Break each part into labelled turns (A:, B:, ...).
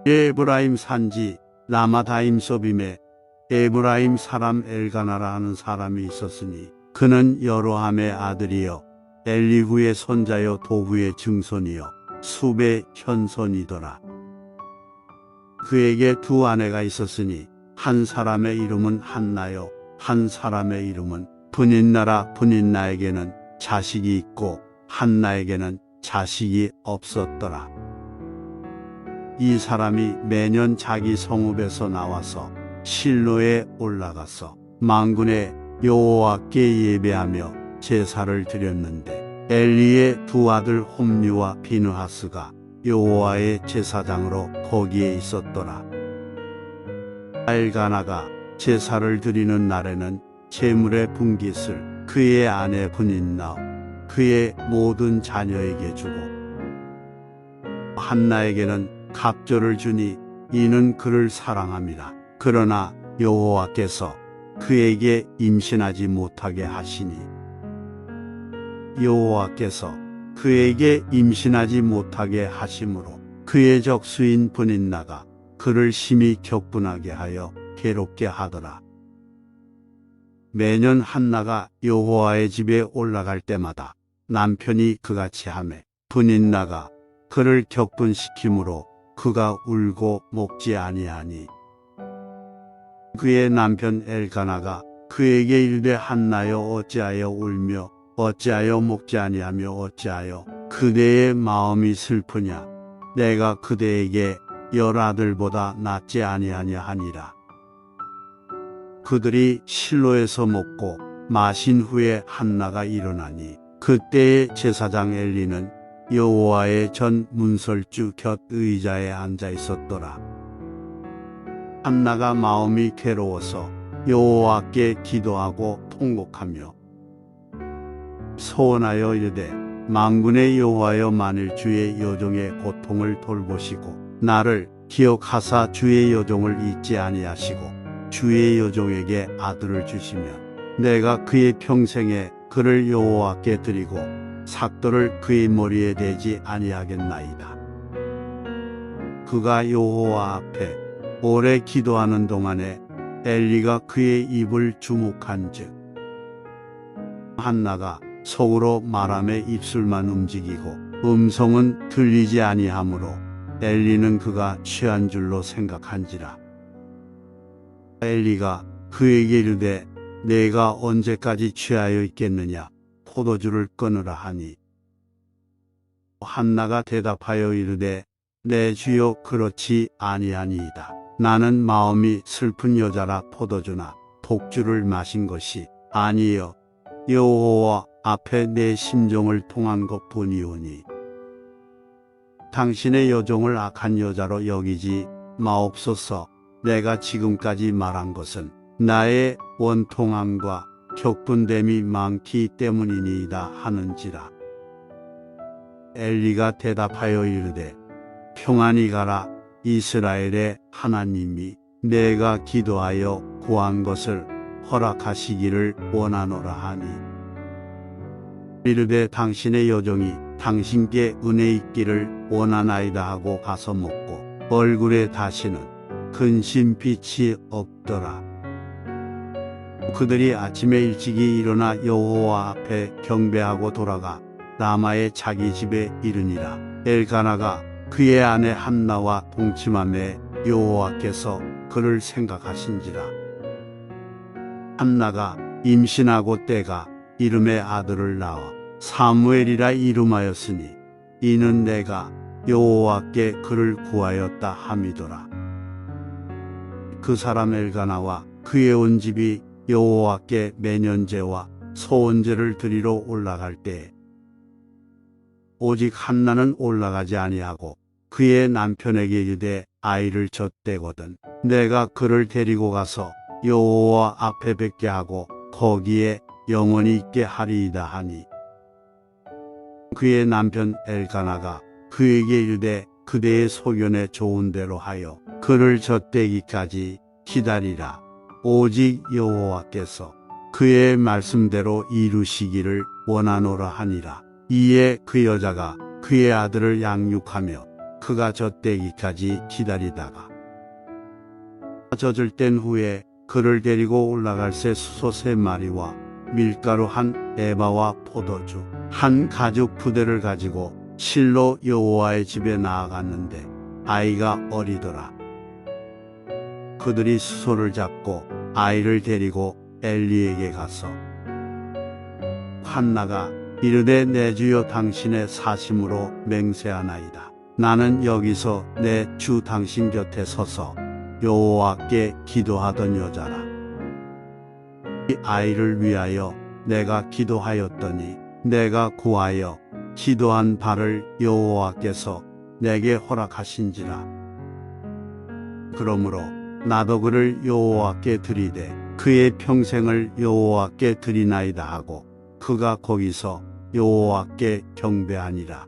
A: 에브라임 산지 라마다임 소빔에 에브라임 사람 엘가나라 하는 사람이 있었으니 그는 여로함의 아들이요 엘리후의 손자요 도후의 증손이요 숲의 현손이더라. 그에게 두 아내가 있었으니 한 사람의 이름은 한나요 한 사람의 이름은 브닌나라. 브닌나에게는 자식이 있고 한나에게는 자식이 없었더라. 이 사람이 매년 자기 성읍에서 나와서 실로에 올라가서 만군의 여호와께 예배하며 제사를 드렸는데 엘리의 두 아들 홈리와 비느하스가 여호와의 제사장으로 거기에 있었더라. 엘가나가 제사를 드리는 날에는 제물의 분깃을 그의 아내 브닌나 그의 모든 자녀에게 주고 한나에게는 갑절을 주니 이는 그를 사랑함이라. 그러나 여호와께서 그에게 임신하지 못하게 하시니 여호와께서 그에게 임신하지 못하게 하심으로 그의 적수인 브닌나가 그를 심히 격분하게 하여 괴롭게 하더라. 매년 한나가 여호와의 집에 올라갈 때마다 남편이 그같이 하매 브닌나가 그를 격분시키므로 그가 울고 먹지 아니하니 그의 남편 엘가나가 그에게 이르되 한나여 어찌하여 울며 어찌하여 먹지 아니하며 어찌하여 그대의 마음이 슬프냐 내가 그대에게 열 아들보다 낫지 아니하냐 하니라. 그들이 실로에서 먹고 마신 후에 한나가 일어나니 그때의 제사장 엘리는 여호와의 전 문설주 곁 의자에 앉아 있었더라. 한나가 마음이 괴로워서 여호와께 기도하고 통곡하며 소원하여 이르되 만군의 여호와여 만일 주의 여종의 고통을 돌보시고 나를 기억하사 주의 여종을 잊지 아니하시고 주의 여종에게 아들을 주시면 내가 그의 평생에 그를 여호와께 드리고 삭도를 그의 머리에 대지 아니하겠나이다. 그가 여호와 앞에 오래 기도하는 동안에 엘리가 그의 입을 주목한즉 한나가 속으로 말하며 입술만 움직이고 음성은 들리지 아니하므로 엘리는 그가 취한 줄로 생각한지라. 엘리가 그에게 이르되 내가 언제까지 취하여 있겠느냐 포도주를 끊으라 하니 한나가 대답하여 이르되 내 주여 그렇지 아니하니이다. 나는 마음이 슬픈 여자라 포도주나 독주를 마신 것이 아니여 여호와 앞에 내 심정을 통한 것뿐이오니 당신의 여종을 악한 여자로 여기지 마옵소서. 내가 지금까지 말한 것은 나의 원통함과 격분됨이 많기 때문이니이다 하는지라. 엘리가 대답하여 이르되 평안히 가라. 이스라엘의 하나님이 내가 기도하여 구한 것을 허락하시기를 원하노라 하니 이르되 당신의 여종이 당신께 은혜 있기를 원하나이다 하고 가서 먹고 얼굴에 다시는 근심빛이 없더라. 그들이 아침에 일찍이 일어나 여호와 앞에 경배하고 돌아가 라마의 자기 집에 이르니라. 엘가나가 그의 아내 한나와 동침하매 여호와께서 그를 생각하신지라. 한나가 임신하고 때가 이름의 아들을 낳아 사무엘이라 이름하였으니 이는 내가 여호와께 그를 구하였다 함이더라. 그 사람 엘가나와 그의 온 집이 여호와께 매년제와 소원제를 드리러 올라갈 때에 오직 한나는 올라가지 아니하고 그의 남편에게 이르되 아이를 젖대거든 내가 그를 데리고 가서 여호와 앞에 뵙게 하고 거기에 영원히 있게 하리이다 하니 그의 남편 엘가나가 그에게 이르되 그대의 소견에 좋은 대로 하여 그를 젖대기까지 기다리라. 오직 여호와께서 그의 말씀대로 이루시기를 원하노라 하니라. 이에 그 여자가 그의 아들을 양육하며 그가 젖대기까지 기다리다가 젖을 뗀 후에 그를 데리고 올라갈 새 수소 3마리와 밀가루 한 에바와 포도주 한 가죽 부대를 가지고 실로 여호와의 집에 나아갔는데 아이가 어리더라. 그들이 수소를 잡고 아이를 데리고 엘리에게 가서 한나가 이르되 내 주여 당신의 사심으로 맹세하나이다. 나는 여기서 내 주 당신 곁에 서서 여호와께 기도하던 여자라. 이 아이를 위하여 내가 기도하였더니 내가 구하여 기도한 바를 여호와께서 내게 허락하신지라. 그러므로 나도 그를 여호와께 드리되 그의 평생을 여호와께 드리나이다 하고 그가 거기서 여호와께 경배하니라.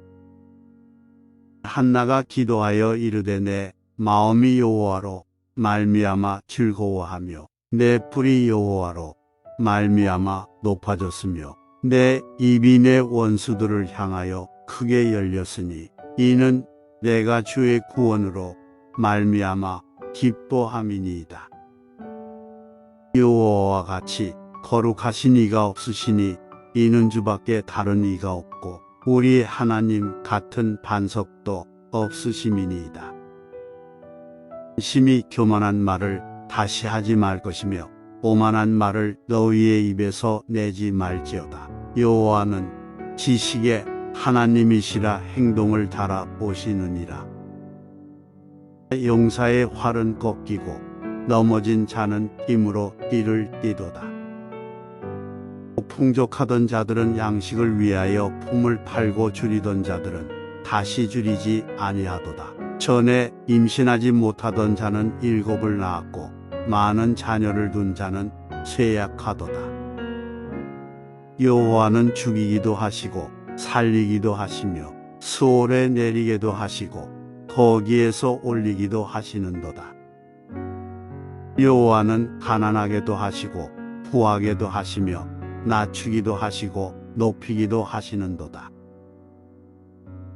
A: 한나가 기도하여 이르되 내 마음이 여호와로 말미암아 즐거워하며 내 뿔이 여호와로 말미암아 높아졌으며 내 입이 내 원수들을 향하여 크게 열렸으니 이는 내가 주의 구원으로 말미암아 기뻐함이니이다. 여호와와 같이 거룩하신 이가 없으시니 이는 주밖에 다른 이가 없고 우리 하나님 같은 반석도 없으심이니이다. 심히 교만한 말을 다시 하지 말 것이며 오만한 말을 너희의 입에서 내지 말지어다. 여호와는 지식의 하나님이시라 행동을 달아 보시느니라. 용사의 활은 꺾이고 넘어진 자는 힘으로 띠를 띠도다. 풍족하던 자들은 양식을 위하여 품을 팔고 줄이던 자들은 다시 줄이지 아니하도다. 전에 임신하지 못하던 자는 7을 낳았고 많은 자녀를 둔 자는 쇠약하도다. 여호와는 죽이기도 하시고 살리기도 하시며 수월에 내리게도 하시고 거기에서 올리기도 하시는도다. 여호와는 가난하게도 하시고 부하게도 하시며 낮추기도 하시고 높이기도 하시는도다.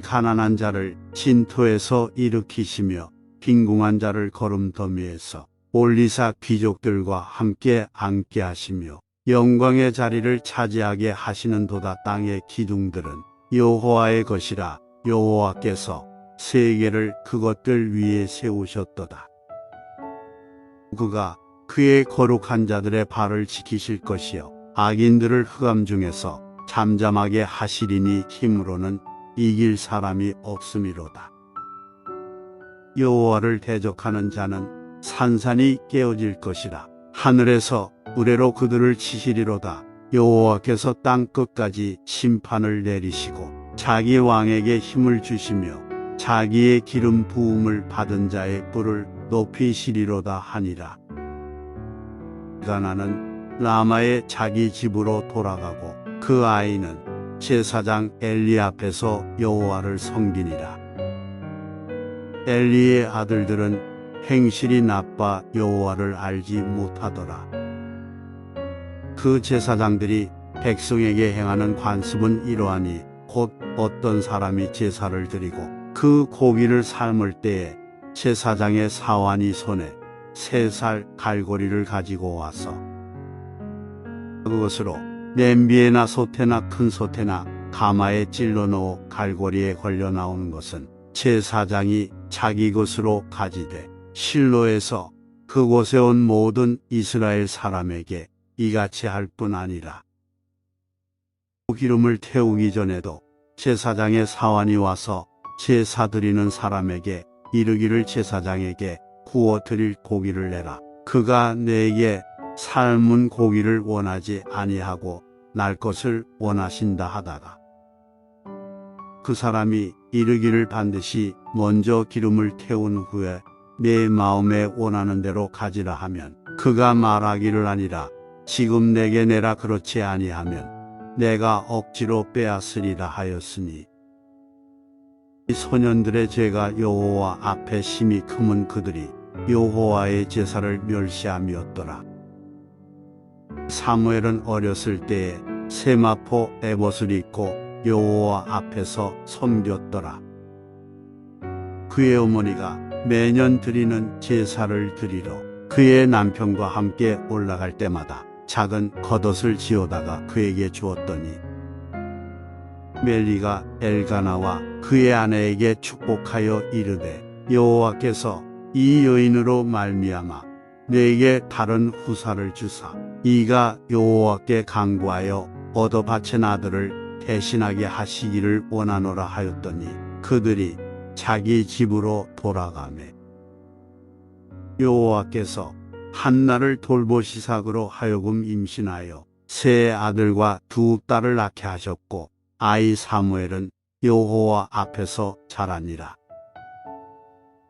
A: 가난한 자를 진토에서 일으키시며 빈궁한 자를 거름더미에서 올리사 귀족들과 함께 앉게 하시며 영광의 자리를 차지하게 하시는도다. 땅의 기둥들은 여호와의 것이라. 여호와께서 세계를 그것들 위에 세우셨도다. 그가 그의 거룩한 자들의 발을 지키실 것이요 악인들을 흑암 중에서 잠잠하게 하시리니 힘으로는 이길 사람이 없음이로다. 여호와를 대적하는 자는 산산이 깨어질 것이라. 하늘에서 우레로 그들을 치시리로다. 여호와께서 땅 끝까지 심판을 내리시고 자기 왕에게 힘을 주시며 자기의 기름 부음을 받은 자의 뿔을 높이시리로다 하니라. 가나는 라마의 자기 집으로 돌아가고 그 아이는 제사장 엘리 앞에서 여호와를 섬기니라. 엘리의 아들들은 행실이 나빠 여호와를 알지 못하더라. 그 제사장들이 백성에게 행하는 관습은 이러하니 곧 어떤 사람이 제사를 드리고 그 고기를 삶을 때에 제사장의 사환이 손에 3살 갈고리를 가지고 와서 그것으로 냄비에나 솥에나 큰 솥에나 가마에 찔러 넣어 갈고리에 걸려 나오는 것은 제사장이 자기 것으로 가지되 실로에서 그곳에 온 모든 이스라엘 사람에게 이같이 할 뿐 아니라 기름을 태우기 전에도 제사장의 사환이 와서 제사 드리는 사람에게 이르기를 제사장에게 구워 드릴 고기를 내라. 그가 내게 삶은 고기를 원하지 아니하고 날 것을 원하신다 하다가 그 사람이 이르기를 반드시 먼저 기름을 태운 후에 내 마음에 원하는 대로 가지라 하면 그가 말하기를 아니라 지금 내게 내라 그렇지 아니하면 내가 억지로 빼앗으리라 하였으니 이 소년들의 죄가 여호와 앞에 심히 크면 그들이 여호와의 제사를 멸시함이었더라. 사무엘은 어렸을 때에 세마포 에봇을 입고 여호와 앞에서 섬겼더라. 그의 어머니가 매년 드리는 제사를 드리러 그의 남편과 함께 올라갈 때마다 작은 겉옷을 지어다가 그에게 주었더니 멜리가 엘가나와 그의 아내에게 축복하여 이르되 여호와께서 이 여인으로 말미암아 내게 다른 후사를 주사 이가 여호와께 간구하여 얻어 바친 아들을 대신하게 하시기를 원하노라 하였더니 그들이 자기 집으로 돌아가매 여호와께서 한나를 돌보시삭으로 하여금 임신하여 세 아들과 두 딸을 낳게 하셨고 아이 사무엘은 여호와 앞에서 자라니라.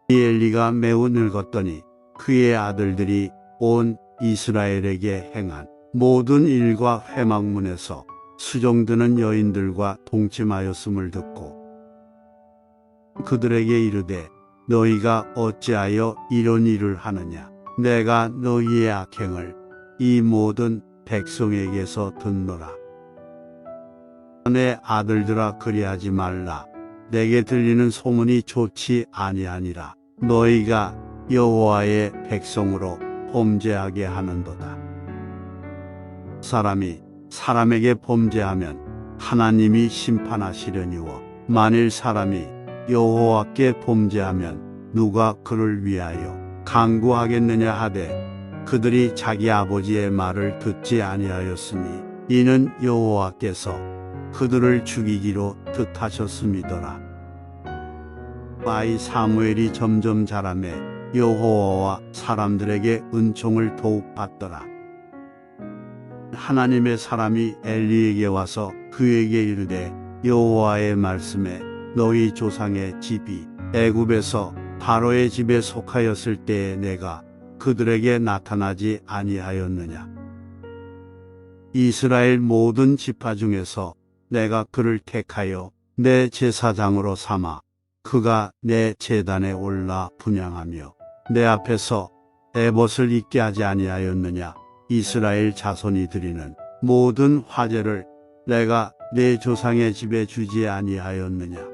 A: 이 엘리가 매우 늙었더니 그의 아들들이 온 이스라엘에게 행한 모든 일과 회막문에서 수종드는 여인들과 동침하였음을 듣고 그들에게 이르되 너희가 어찌하여 이런 일을 하느냐 내가 너희의 악행을 이 모든 백성에게서 듣노라. 내 아들들아 그리하지 말라. 내게 들리는 소문이 좋지 아니하니라. 너희가 여호와의 백성으로 범죄하게 하는도다. 사람이 사람에게 범죄하면 하나님이 심판하시려니와 만일 사람이 여호와께 범죄하면 누가 그를 위하여 간구하겠느냐 하되 그들이 자기 아버지의 말을 듣지 아니하였으니 이는 여호와께서 그들을 죽이기로 뜻하셨음이더라. 아이 사무엘이 점점 자라매 여호와와 사람들에게 은총을 더욱 받더라. 하나님의 사람이 엘리에게 와서 그에게 이르되 여호와의 말씀에 너희 조상의 집이 애굽에서 바로의 집에 속하였을 때에 내가 그들에게 나타나지 아니하였느냐. 이스라엘 모든 지파 중에서 내가 그를 택하여 내 제사장으로 삼아 그가 내 제단에 올라 분향하며 내 앞에서 에봇을 입게 하지 아니하였느냐. 이스라엘 자손이 드리는 모든 화제를 내가 내 조상의 집에 주지 아니하였느냐.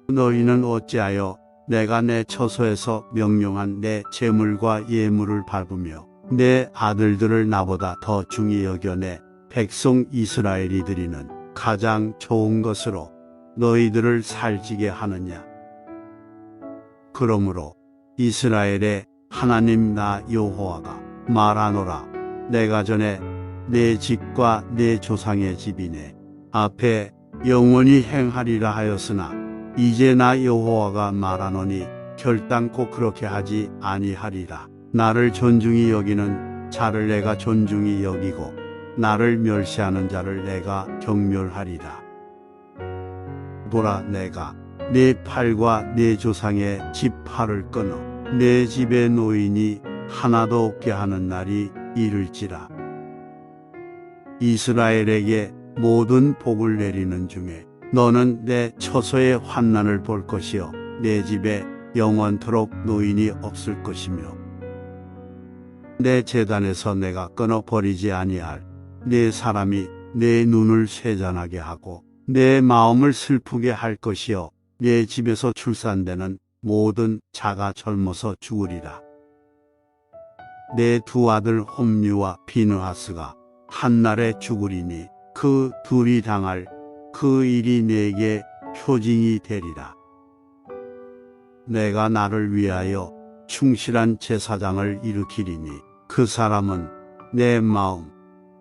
A: 너희는 어찌하여 내가 내 처소에서 명령한 내 제물과 예물을 밟으며 내 아들들을 나보다 더 중히 여겨 내 백성 이스라엘이 드리는 가장 좋은 것으로 너희들을 살찌게 하느냐. 그러므로 이스라엘의 하나님 나 여호와가 말하노라. 내가 전에 내 집과 내 조상의 집이 내 앞에 영원히 행하리라 하였으나 이제 나 여호와가 말하노니 결단코 그렇게 하지 아니하리라. 나를 존중히 여기는 자를 내가 존중히 여기고 나를 멸시하는 자를 내가 경멸하리라. 보라 내가 내 팔과 내 조상의 집 팔을 끊어 내 집의 노인이 하나도 없게 하는 날이 이를지라. 이스라엘에게 모든 복을 내리는 중에 너는 내 처소의 환난을 볼 것이요 내 집에 영원토록 노인이 없을 것이며 내 제단에서 내가 끊어버리지 아니할 내 사람이 내 눈을 쇠잔하게 하고 내 마음을 슬프게 할 것이요 내 집에서 출산되는 모든 자가 젊어서 죽으리라. 내 두 아들 홈리와 비느하스가 한날에 죽으리니 그 둘이 당할 그 일이 내게 표징이 되리라. 내가 나를 위하여 충실한 제사장을 일으키리니 그 사람은 내 마음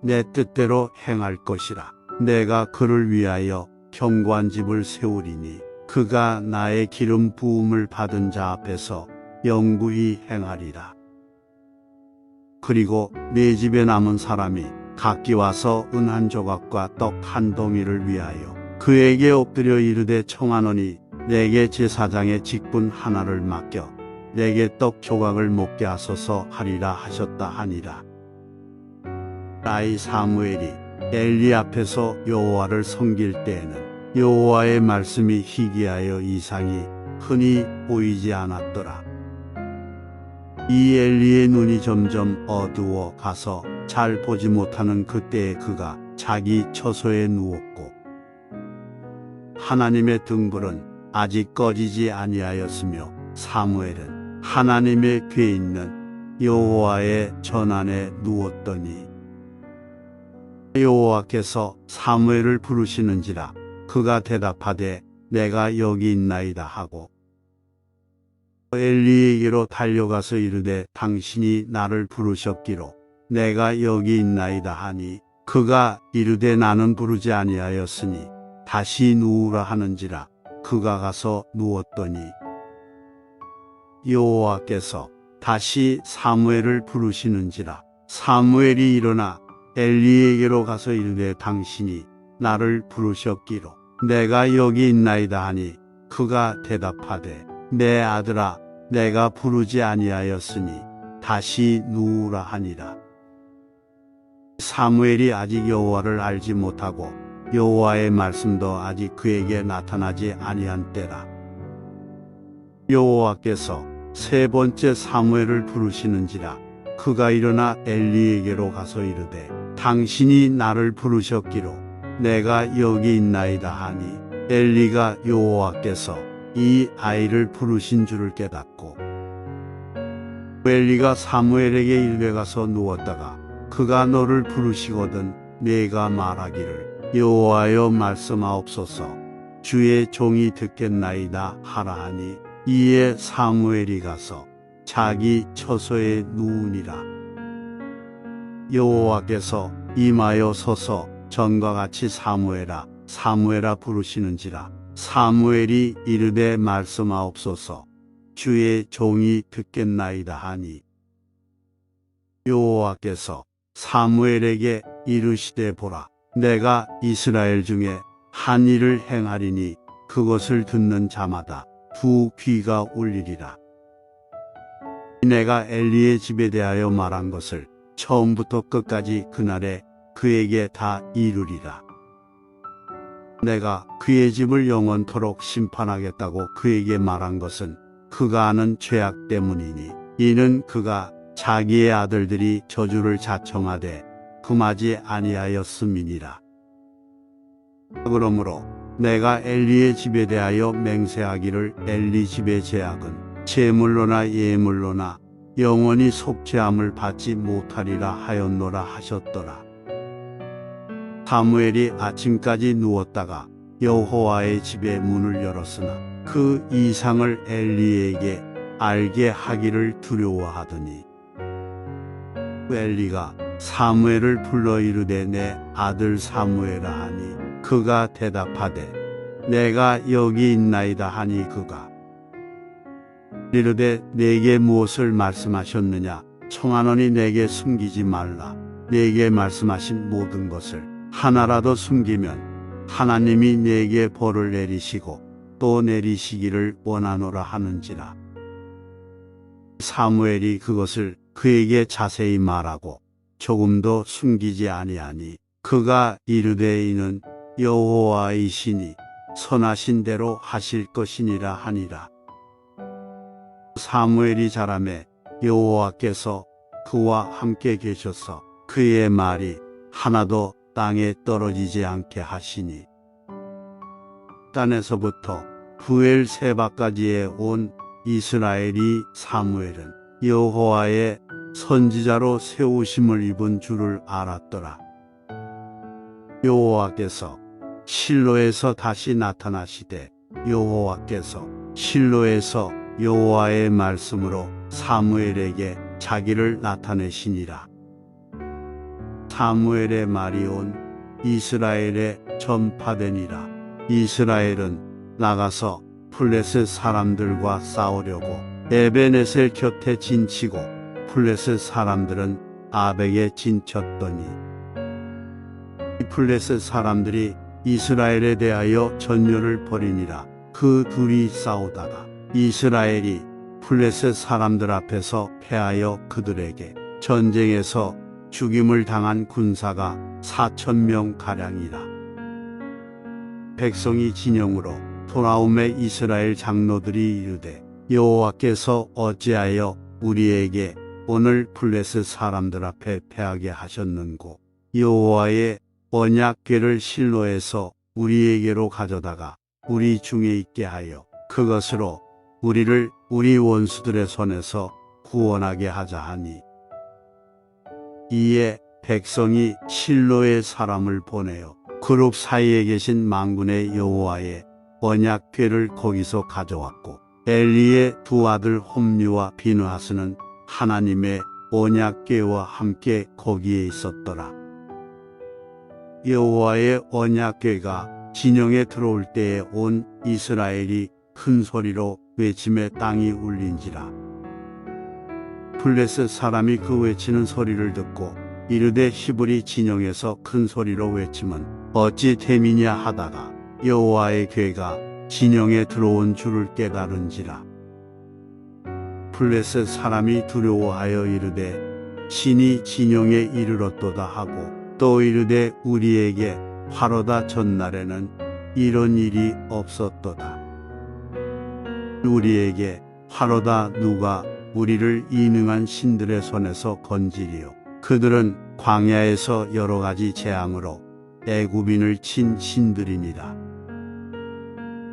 A: 내 뜻대로 행할 것이라. 내가 그를 위하여 견고한 집을 세우리니 그가 나의 기름 부음을 받은 자 앞에서 영구히 행하리라. 그리고 내 집에 남은 사람이 각기 와서 은 한 조각과 떡 한 덩이를 위하여 그에게 엎드려 이르되 청하노니 내게 제사장의 직분 하나를 맡겨 내게 떡 조각을 먹게 하소서 하리라 하셨다 하니라. 아이 사무엘이 엘리 앞에서 여호와를 섬길 때에는 여호와의 말씀이 희귀하여 이상이 흔히 보이지 않았더라. 이 엘리의 눈이 점점 어두워 가서 잘 보지 못하는 그때에 그가 자기 처소에 누웠고 하나님의 등불은 아직 꺼지지 아니하였으며 사무엘은 하나님의 궤에 있는 여호와의 전안에 누웠더니 여호와께서 사무엘을 부르시는지라 그가 대답하되 내가 여기 있나이다 하고 엘리에게로 달려가서 이르되 당신이 나를 부르셨기로 내가 여기 있나이다 하니 그가 이르되 나는 부르지 아니하였으니 다시 누우라 하는지라 그가 가서 누웠더니 여호와께서 다시 사무엘을 부르시는지라 사무엘이 일어나 엘리에게로 가서 이르되 당신이 나를 부르셨기로 내가 여기 있나이다 하니 그가 대답하되 내 아들아 내가 부르지 아니하였으니 다시 누우라 하니라. 사무엘이 아직 여호와를 알지 못하고 여호와의 말씀도 아직 그에게 나타나지 아니한 때라. 여호와께서 세 번째 사무엘을 부르시는지라 그가 일어나 엘리에게로 가서 이르되 당신이 나를 부르셨기로 내가 여기 있나이다 하니 엘리가 여호와께서 이 아이를 부르신 줄을 깨닫고 엘리가 사무엘에게 일베 가서 누웠다가 그가 너를 부르시거든 내가 말하기를 여호와여 말씀하옵소서 주의 종이 듣겠나이다 하라 하니 이에 사무엘이 가서 자기 처소에 누우니라. 여호와께서 임하여 서서 전과 같이 사무엘아 사무엘아 부르시는지라 사무엘이 이르되 말씀하옵소서 주의 종이 듣겠나이다 하니 여호와께서 사무엘에게 이르시되 보라 내가 이스라엘 중에 한 일을 행하리니 그것을 듣는 자마다 두 귀가 울리리라. 내가 엘리의 집에 대하여 말한 것을 처음부터 끝까지 그날에 그에게 다 이루리라. 내가 그의 집을 영원토록 심판하겠다고 그에게 말한 것은 그가 하는 죄악 때문이니 이는 그가 자기의 아들들이 저주를 자청하되 금하지 아니하였음이니라. 그러므로 내가 엘리의 집에 대하여 맹세하기를 엘리 집의 죄악은 제물로나 예물로나 영원히 속죄함을 받지 못하리라 하였노라 하셨더라. 사무엘이 아침까지 누웠다가 여호와의 집의 문을 열었으나 그 이상을 엘리에게 알게 하기를 두려워하더니 엘리가 사무엘을 불러 이르되 내 아들 사무엘아 하니 그가 대답하되 내가 여기 있나이다 하니 그가 이르되 내게 무엇을 말씀하셨느냐 청하노니 내게 숨기지 말라 내게 말씀하신 모든 것을 하나라도 숨기면 하나님이 내게 벌을 내리시고 또 내리시기를 원하노라 하는지라. 사무엘이 그것을 그에게 자세히 말하고 조금도 숨기지 아니하니 그가 이르되 이는 여호와이시니 선하신 대로 하실 것이니라 하니라. 사무엘이 자라매 여호와께서 그와 함께 계셔서 그의 말이 하나도 땅에 떨어지지 않게 하시니 단에서부터 부엘세바까지에 온 이스라엘이 사무엘은 여호와의 선지자로 세우심을 입은 줄을 알았더라. 여호와께서 실로에서 다시 나타나시되 여호와께서 실로에서 여호와의 말씀으로 사무엘에게 자기를 나타내시니라. 사무엘의 말이 온 이스라엘에 전파되니라. 이스라엘은 나가서 블레셋 사람들과 싸우려고 에베네셀 곁에 진치고 블레셋 사람들은 아벡에 진쳤더니 블레셋 사람들이 이스라엘에 대하여 전열을 벌이니라. 그 둘이 싸우다가 이스라엘이 블레셋 사람들 앞에서 패하여 그들에게 전쟁에서 죽임을 당한 군사가 4,000명 가량이라. 백성이 진영으로 돌아오매 이스라엘 장로들이 이르되 여호와께서 어찌하여 우리에게 오늘 블레셋 사람들 앞에 패하게 하셨는고 여호와의 언약궤를 실로에서 우리에게로 가져다가 우리 중에 있게 하여 그것으로 우리를 우리 원수들의 손에서 구원하게 하자 하니, 이에 백성이 실로의 사람을 보내어 그룹 사이에 계신 만군의 여호와의 언약궤를 거기서 가져왔고, 엘리의 두 아들 홈리와 비느하스는 하나님의 언약궤와 함께 거기에 있었더라. 여호와의 언약궤가 진영에 들어올 때에 온 이스라엘이 큰 소리로 외침에 땅이 울린지라. 블레셋 사람이 그 외치는 소리를 듣고 이르되 히브리 진영에서 큰 소리로 외침은 어찌 됨이냐 하다가 여호와의 궤가 진영에 들어온 줄을 깨달은지라. 블레셋 사람이 두려워하여 이르되 신이 진영에 이르렀도다 하고, 또 이르되 우리에게 화로다 전날에는 이런 일이 없었도다. 우리에게 화로다 누가 우리를 이 능한 신들의 손에서 건지리요. 그들은 광야에서 여러 가지 재앙으로 애굽인을 친 신들이니라.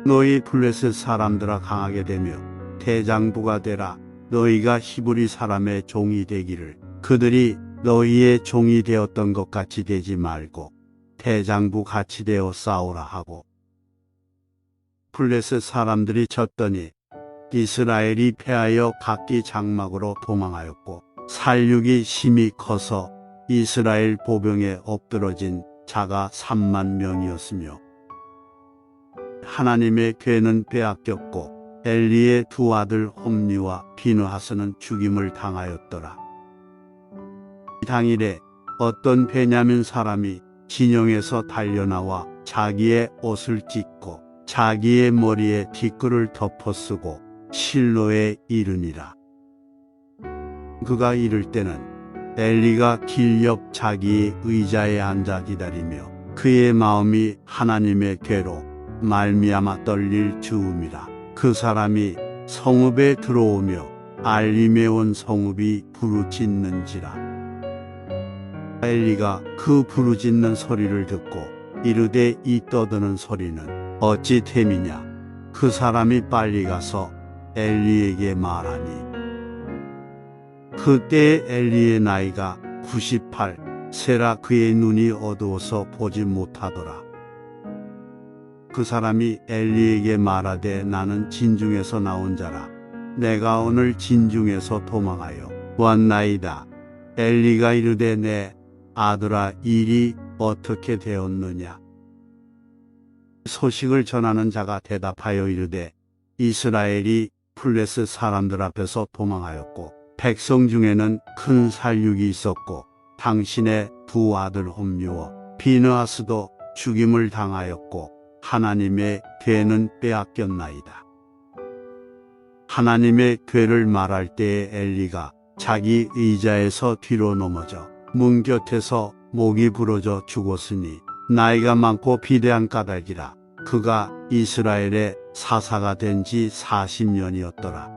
A: 너희 블레셋 사람들아 강하게 되며 대장부가 되라. 너희가 히브리 사람의 종이 되기를 그들이 너희의 종이 되었던 것 같이 되지 말고 대장부 같이 되어 싸우라 하고, 블레셋 사람들이 졌더니 이스라엘이 패하여 각기 장막으로 도망하였고, 살육이 심히 커서 이스라엘 보병에 엎드러진 자가 3만 명이었으며, 하나님의 궤는 빼앗겼고 엘리의 두 아들 홈리와 비느하스는 죽임을 당하였더라. 당일에 어떤 베냐민 사람이 진영에서 달려나와 자기의 옷을 찢고 자기의 머리에 티끌을 덮어쓰고 실로에 이르니라. 그가 이를 때는 엘리가 길 옆 자기의 의자에 앉아 기다리며 그의 마음이 하나님의 궤로 말미암아 떨릴 즈음이라. 그 사람이 성읍에 들어오며 알림에 온 성읍이 부르짖는지라. 엘리가 그 부르짖는 소리를 듣고 이르되 이 떠드는 소리는 어찌 됨이냐. 그 사람이 빨리 가서 엘리에게 말하니, 그때에 엘리의 나이가 98세라. 그의 눈이 어두워서 보지 못하더라. 그 사람이 엘리에게 말하되 나는 진중에서 나온 자라. 내가 오늘 진중에서 도망하여 왔나이다. 엘리가 이르되 내 아들아 일이 어떻게 되었느냐. 소식을 전하는 자가 대답하여 이르되 이스라엘이 블레셋 사람들 앞에서 도망하였고 백성 중에는 큰 살육이 있었고 당신의 두 아들 홈리와 비느하스도 죽임을 당하였고 하나님의 궤는 빼앗겼나이다. 하나님의 궤를 말할 때에 엘리가 자기 의자에서 뒤로 넘어져 문 곁에서 목이 부러져 죽었으니 나이가 많고 비대한 까닭이라. 그가 이스라엘의 사사가 된 지 40년이었더라.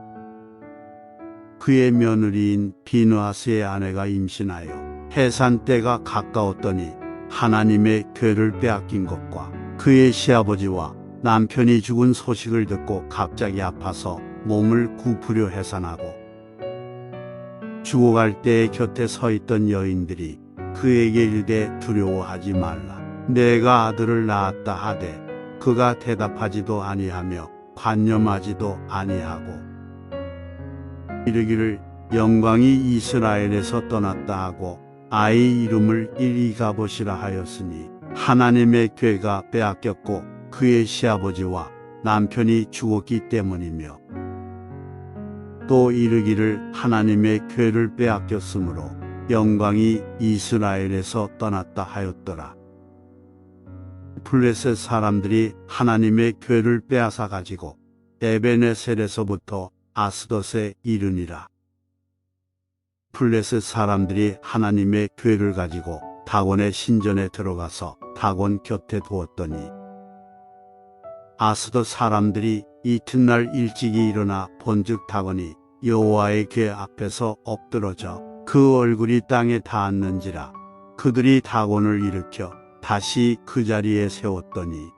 A: 그의 며느리인 비느하스의 아내가 임신하여 해산 때가 가까웠더니 하나님의 궤를 빼앗긴 것과 그의 시아버지와 남편이 죽은 소식을 듣고 갑자기 아파서 몸을 굽으려 해산하고, 죽어갈 때에 곁에 서 있던 여인들이 그에게 이르되 두려워하지 말라. 내가 아들을 낳았다 하되 그가 대답하지도 아니하며 관념하지도 아니하고 이르기를 영광이 이스라엘에서 떠났다 하고 아이 이름을 이리 가보시라 하였으니 하나님의 궤가 빼앗겼고 그의 시아버지와 남편이 죽었기 때문이며, 또 이르기를 하나님의 궤를 빼앗겼으므로 영광이 이스라엘에서 떠났다 하였더라. 블레셋 사람들이 하나님의 궤를 빼앗아 가지고 에베네셀에서부터 아스돗에 이르니라. 블레셋 사람들이 하나님의 궤를 가지고 다곤의 신전에 들어가서 다곤 곁에 두었더니 아스돗 사람들이 이튿날 일찍이 일어나 본즉 다곤이 여호와의 궤 앞에서 엎드러져 그 얼굴이 땅에 닿았는지라. 그들이 다곤을 일으켜 다시 그 자리에 세웠더니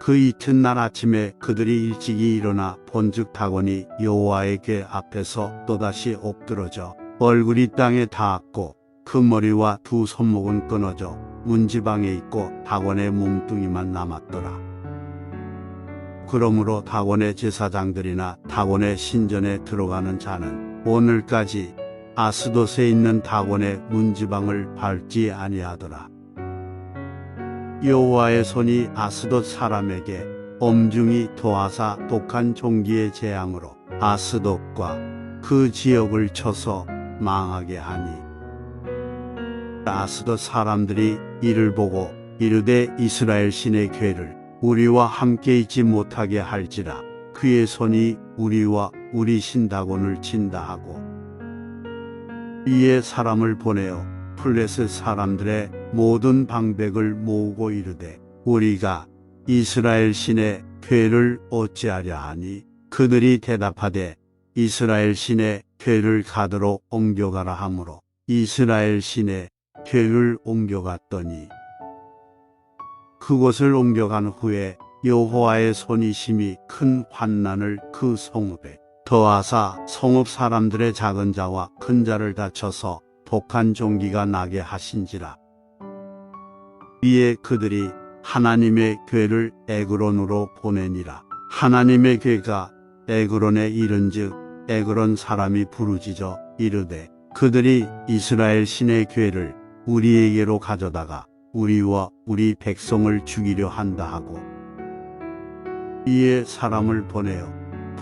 A: 그 이튿날 아침에 그들이 일찍이 일어나 본즉 다곤이 여호와의 궤 앞에서 또다시 엎드러져 얼굴이 땅에 닿았고 그 머리와 두 손목은 끊어져 문지방에 있고 다곤의 몸뚱이만 남았더라. 그러므로 다곤의 제사장들이나 다곤의 신전에 들어가는 자는 오늘까지 아스돗에 있는 다곤의 문지방을 밟지 아니하더라. 여호와의 손이 아스돗 사람에게 엄중히 도하사 독한 종기의 재앙으로 아스돗과 그 지역을 쳐서 망하게 하니 아스돗 사람들이 이를 보고 이르되 이스라엘 신의 궤를 우리와 함께 있지 못하게 할지라 그의 손이 우리와 우리 신 다곤을 친다 하고 이에 사람을 보내어 블레셋 사람들의 모든 방백을 모으고 이르되 우리가 이스라엘 신의 궤를 어찌하려 하니 그들이 대답하되 이스라엘 신의 궤를 가드로 옮겨가라 하므로 이스라엘 신의 궤를 옮겨갔더니 그곳을 옮겨간 후에 여호와의 손이 심히 큰 환난을 그 성읍에 더하사 성읍 사람들의 작은 자와 큰 자를 다쳐서 독한 종기가 나게 하신지라. 이에 그들이 하나님의 궤를 에그론으로 보내니라. 하나님의 궤가 에그론에 이른즉 에그론 사람이 부르짖어 이르되 그들이 이스라엘 신의 궤를 우리에게로 가져다가 우리와 우리 백성을 죽이려 한다 하고 이에 사람을 보내어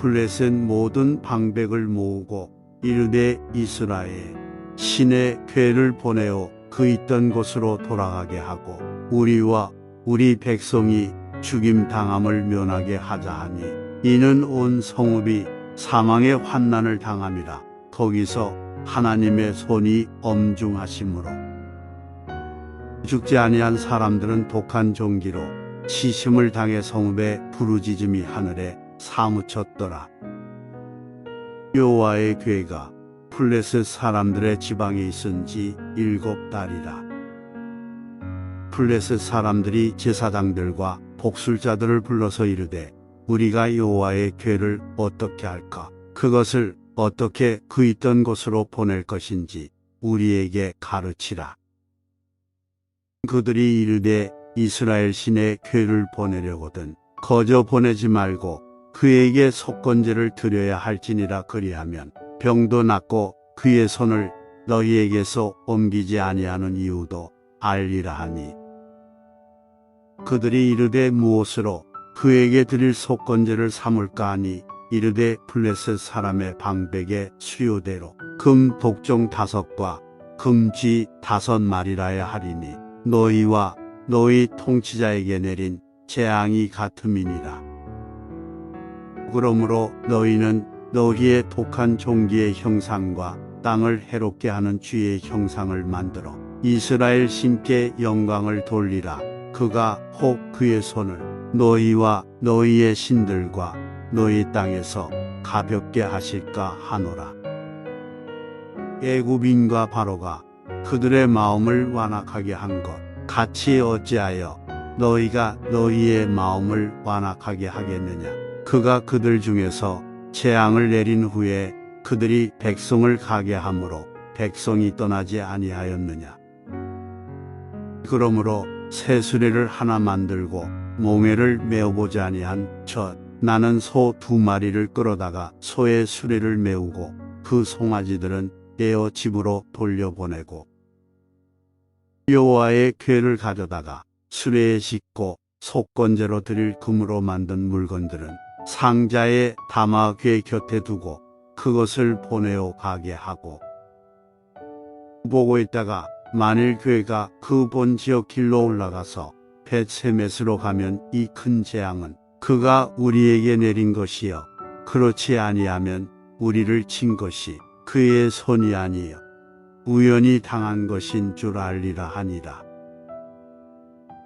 A: 블레셋 모든 방백을 모으고 이르되 이스라엘 신의 궤를 보내어 그 있던 곳으로 돌아가게 하고 우리와 우리 백성이 죽임 당함을 면하게 하자 하니 이는 온 성읍이 사망의 환난을 당함이라. 거기서 하나님의 손이 엄중하심으로 죽지 아니한 사람들은 독한 종기로 치심을 당해 성읍에 부르짖음이 하늘에 사무쳤더라. 여호와의 궤가 블레셋 사람들의 지방에 있은 지 7달이라. 블레셋 사람들이 제사장들과 복술자들을 불러서 이르되 우리가 여호와의 궤를 어떻게 할까? 그것을 어떻게 그 있던 곳으로 보낼 것인지 우리에게 가르치라. 그들이 이르되 이스라엘 신의 궤를 보내려거든 거저 보내지 말고 그에게 속건제를 드려야 할지니라. 그리하면 병도 낫고 그의 손을 너희에게서 옮기지 아니하는 이유도 알리라 하니 그들이 이르되 무엇으로 그에게 드릴 속건제를 삼을까 하니 이르되 블레셋 사람의 방백의 수요대로 금 독종 5과 금쥐 5마리라야 하리니 너희와 너희 통치자에게 내린 재앙이 같음이니라. 그러므로 너희는 너희의 독한 종기의 형상과 땅을 해롭게 하는 쥐의 형상을 만들어 이스라엘 신께 영광을 돌리라. 그가 혹 그의 손을 너희와 너희의 신들과 너희 땅에서 가볍게 하실까 하노라. 애굽인과 바로가 그들의 마음을 완악하게 한 것 같이 어찌하여 너희가 너희의 마음을 완악하게 하겠느냐. 그가 그들 중에서 재앙을 내린 후에 그들이 백성을 가게 함으로 백성이 떠나지 아니하였느냐. 그러므로 새 수레를 하나 만들고 몽에를 메어보지 아니한 첫 나는 소 2마리를 끌어다가 소의 수레를 메우고 그 송아지들은 떼어 집으로 돌려보내고 여호와의 궤를 가져다가 수레에 싣고 속건제로 드릴 금으로 만든 물건들은 상자에 담아 궤 곁에 두고 그것을 보내어 가게 하고 보고 있다가 만일 궤가 그 본 지역 길로 올라가서 벳세메스로 가면 이 큰 재앙은 그가 우리에게 내린 것이요 그렇지 아니하면 우리를 친 것이 그의 손이 아니요 우연히 당한 것인 줄 알리라 하니라.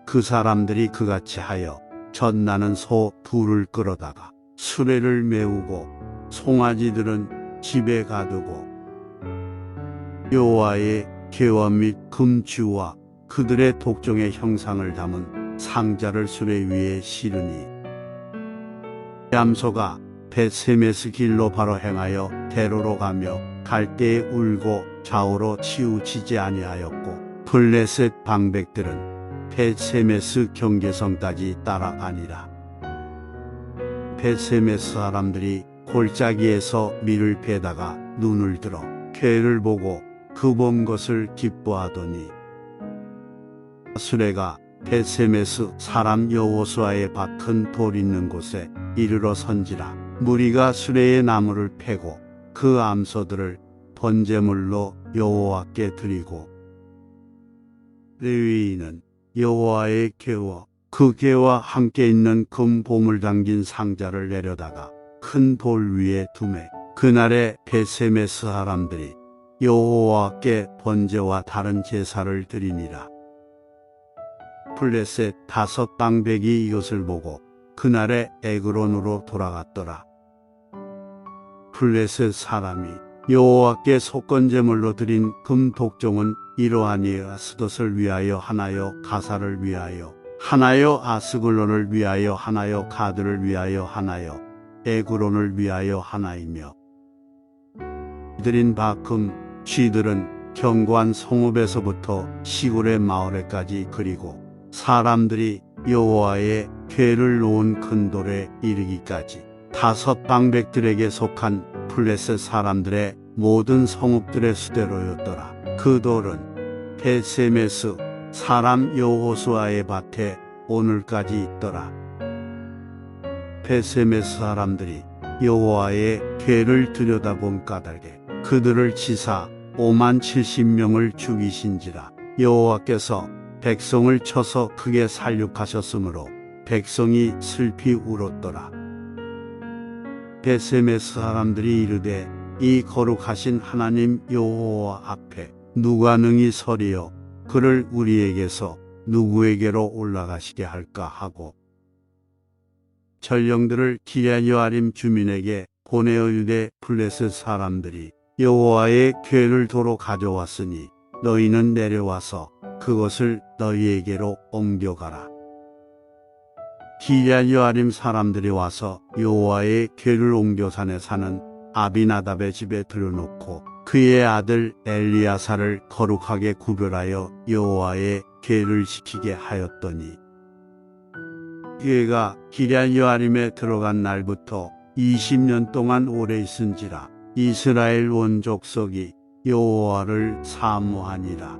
A: 그 사람들이 그같이 하여 젖나는 소 2를 끌어다가 수레를 메우고 송아지들은 집에 가두고 여호와의 궤와 및 금쥐와 그들의 독종의 형상을 담은 상자를 수레 위에 실으니 얌소가 벳세메스 길로 바로 행하여 대로로 가며 갈 때에 울고 좌우로 치우치지 아니하였고 블레셋 방백들은 벳세메스 경계성까지 따라가니라. 벳세메스 사람들이 골짜기에서 밀을 베다가 눈을 들어 괴를 보고 그 본 것을 기뻐하더니 수레가 벳세메스 사람 여호수아의 밭 큰 돌 있는 곳에 이르러 선지라. 무리가 수레의 나무를 패고 그 암소들을 번제물로 여호와께 드리고 레위인은 여호와의 궤와 그 궤와 함께 있는 금 보물 담긴 상자를 내려다가 큰 돌 위에 두매 그날에 벳세메스 사람들이 여호와께 번제와 다른 제사를 드리니라. 블레셋 5 방백이 이것을 보고 그날에 에그론으로 돌아갔더라. 블레셋 사람이 여호와께 속건제물로 드린 금 독종은 이러하니 아스돗을 위하여 하나요, 가사를 위하여 하나요, 아스글론을 위하여 하나요, 가드를 위하여 하나요, 에그론을 위하여 하나이며 드린 바 금 쥐들은 견고한 성읍에서부터 시골의 마을에까지 그리고 사람들이 여호와의 궤를 놓은 큰 돌에 이르기까지 5 방백들에게 속한 블레셋 사람들의 모든 성읍들의 수대로였더라. 그 돌은 벳세메스 사람 여호수아의 밭에 오늘까지 있더라. 벳세메스 사람들이 여호와의 궤를 들여다본 까닭에 그들을 치사 50,070명을 죽이신지라. 여호와께서 백성을 쳐서 크게 살육하셨으므로 백성이 슬피 울었더라. 벳세메스 사람들이 이르되 이 거룩하신 하나님 여호와 앞에 누가 능히 서리요 그를 우리에게서 누구에게로 올라가시게 할까 하고 전령들을 기랴여아림 주민에게 보내어 이르되 블레셋 사람들이 여호와의 궤를 도로 가져왔으니 너희는 내려와서 그것을 너희에게로 옮겨가라. 기랴여아림 사람들이 와서 여호와의 궤를 옮겨 산에 사는 아비나답의 집에 들여놓고 그의 아들 엘리야사를 거룩하게 구별하여 여호와의 궤를 지키게 하였더니 궤가 기랴여아림에 들어간 날부터 20년 동안 오래 있은지라. 이스라엘 온 족속이 여호와를 사모하니라.